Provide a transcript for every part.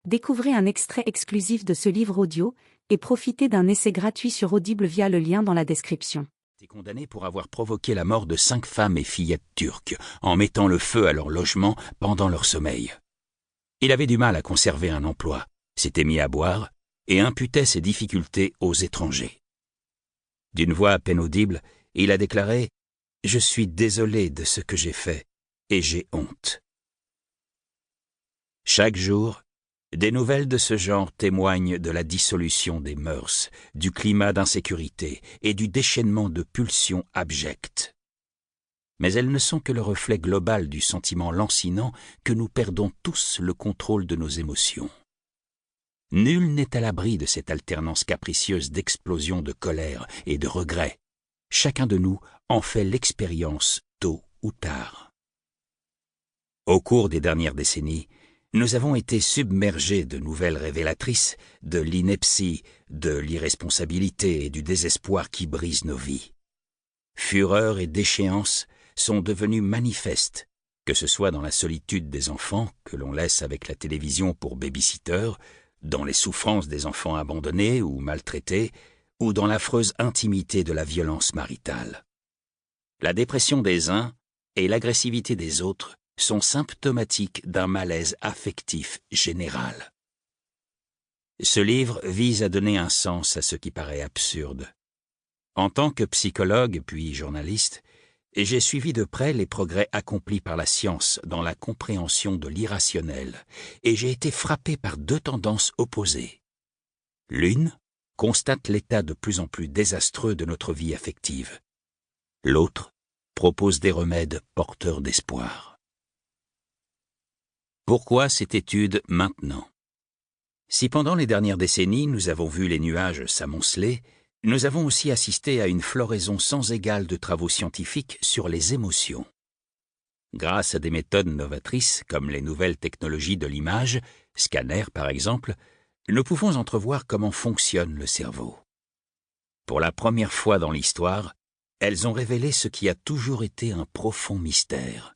Découvrez un extrait exclusif de ce livre audio et profitez d'un essai gratuit sur Audible via le lien dans la description. Il est condamné pour avoir provoqué la mort de 5 femmes et fillettes turques en mettant le feu à leur logement pendant leur sommeil. Il avait du mal à conserver un emploi, s'était mis à boire et imputait ses difficultés aux étrangers. D'une voix à peine audible, il a déclaré « Je suis désolé de ce que j'ai fait et j'ai honte ». Chaque jour, des nouvelles de ce genre témoignent de la dissolution des mœurs, du climat d'insécurité et du déchaînement de pulsions abjectes. Mais elles ne sont que le reflet global du sentiment lancinant que nous perdons tous le contrôle de nos émotions. Nul n'est à l'abri de cette alternance capricieuse d'explosions de colère et de regret. Chacun de nous en fait l'expérience tôt ou tard. Au cours des dernières décennies, nous avons été submergés de nouvelles révélatrices de l'ineptie, de l'irresponsabilité et du désespoir qui brisent nos vies. Fureur et déchéance sont devenus manifestes, que ce soit dans la solitude des enfants que l'on laisse avec la télévision pour baby-sitter, dans les souffrances des enfants abandonnés ou maltraités, ou dans l'affreuse intimité de la violence maritale. La dépression des uns et l'agressivité des autres sont symptomatiques d'un malaise affectif général. Ce livre vise à donner un sens à ce qui paraît absurde. En tant que psychologue puis journaliste, j'ai suivi de près les progrès accomplis par la science dans la compréhension de l'irrationnel et j'ai été frappé par deux tendances opposées. L'une constate l'état de plus en plus désastreux de notre vie affective. L'autre propose des remèdes porteurs d'espoir. Pourquoi cette étude maintenant? Si pendant les dernières décennies nous avons vu les nuages s'amonceler, nous avons aussi assisté à une floraison sans égale de travaux scientifiques sur les émotions. Grâce à des méthodes novatrices comme les nouvelles technologies de l'image, scanners par exemple, nous pouvons entrevoir comment fonctionne le cerveau. Pour la première fois dans l'histoire, elles ont révélé ce qui a toujours été un profond mystère.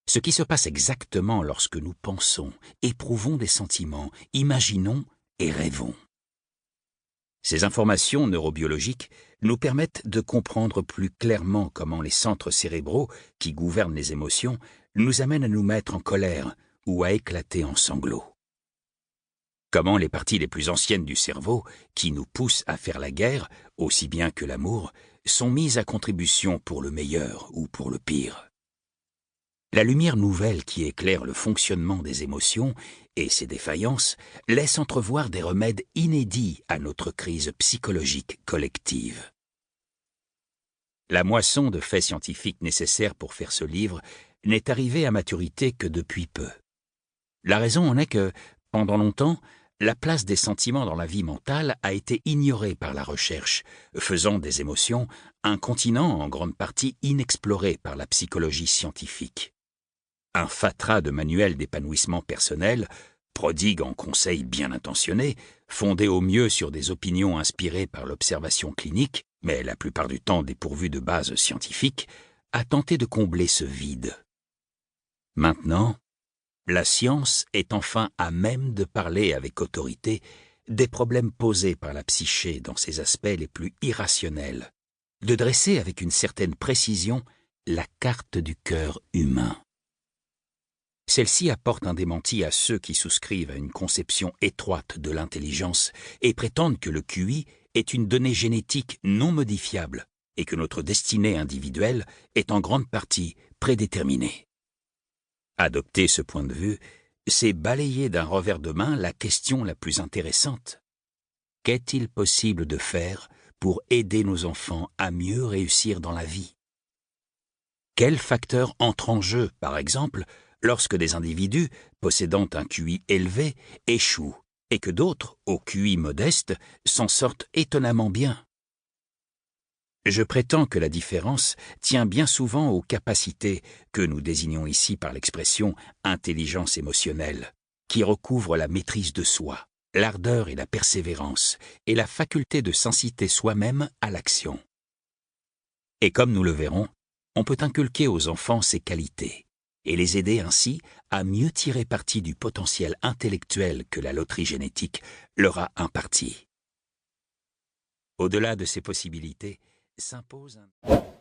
Ce qui se passe exactement lorsque nous pensons, éprouvons des sentiments, imaginons et rêvons. Ces informations neurobiologiques nous permettent de comprendre plus clairement comment les centres cérébraux qui gouvernent les émotions nous amènent à nous mettre en colère ou à éclater en sanglots. Comment les parties les plus anciennes du cerveau, qui nous poussent à faire la guerre, aussi bien que l'amour, sont mises à contribution pour le meilleur ou pour le pire. La lumière nouvelle qui éclaire le fonctionnement des émotions et ses défaillances laisse entrevoir des remèdes inédits à notre crise psychologique collective. La moisson de faits scientifiques nécessaires pour faire ce livre n'est arrivée à maturité que depuis peu. La raison en est que, pendant longtemps, la place des sentiments dans la vie mentale a été ignorée par la recherche, faisant des émotions un continent en grande partie inexploré par la psychologie scientifique. Un fatras de manuels d'épanouissement personnel, prodigue en conseils bien intentionnés, fondés au mieux sur des opinions inspirées par l'observation clinique, mais la plupart du temps dépourvues de bases scientifiques, a tenté de combler ce vide. Maintenant, la science est enfin à même de parler avec autorité des problèmes posés par la psyché dans ses aspects les plus irrationnels, de dresser avec une certaine précision la carte du cœur humain. Celle-ci apporte un démenti à ceux qui souscrivent à une conception étroite de l'intelligence et prétendent que le QI est une donnée génétique non modifiable et que notre destinée individuelle est en grande partie prédéterminée. Adopter ce point de vue, c'est balayer d'un revers de main la question la plus intéressante. Qu'est-il possible de faire pour aider nos enfants à mieux réussir dans la vie? Quels facteurs entrent en jeu, par exemple, lorsque des individus possédant un QI élevé échouent et que d'autres, au QI modeste, s'en sortent étonnamment bien? Je prétends que la différence tient bien souvent aux capacités que nous désignons ici par l'expression « intelligence émotionnelle », qui recouvre la maîtrise de soi, l'ardeur et la persévérance, et la faculté de s'inciter soi-même à l'action. Et comme nous le verrons, on peut inculquer aux enfants ces qualités. et les aider ainsi à mieux tirer parti du potentiel intellectuel que la loterie génétique leur a imparti. Au-delà de ces possibilités, s'impose un...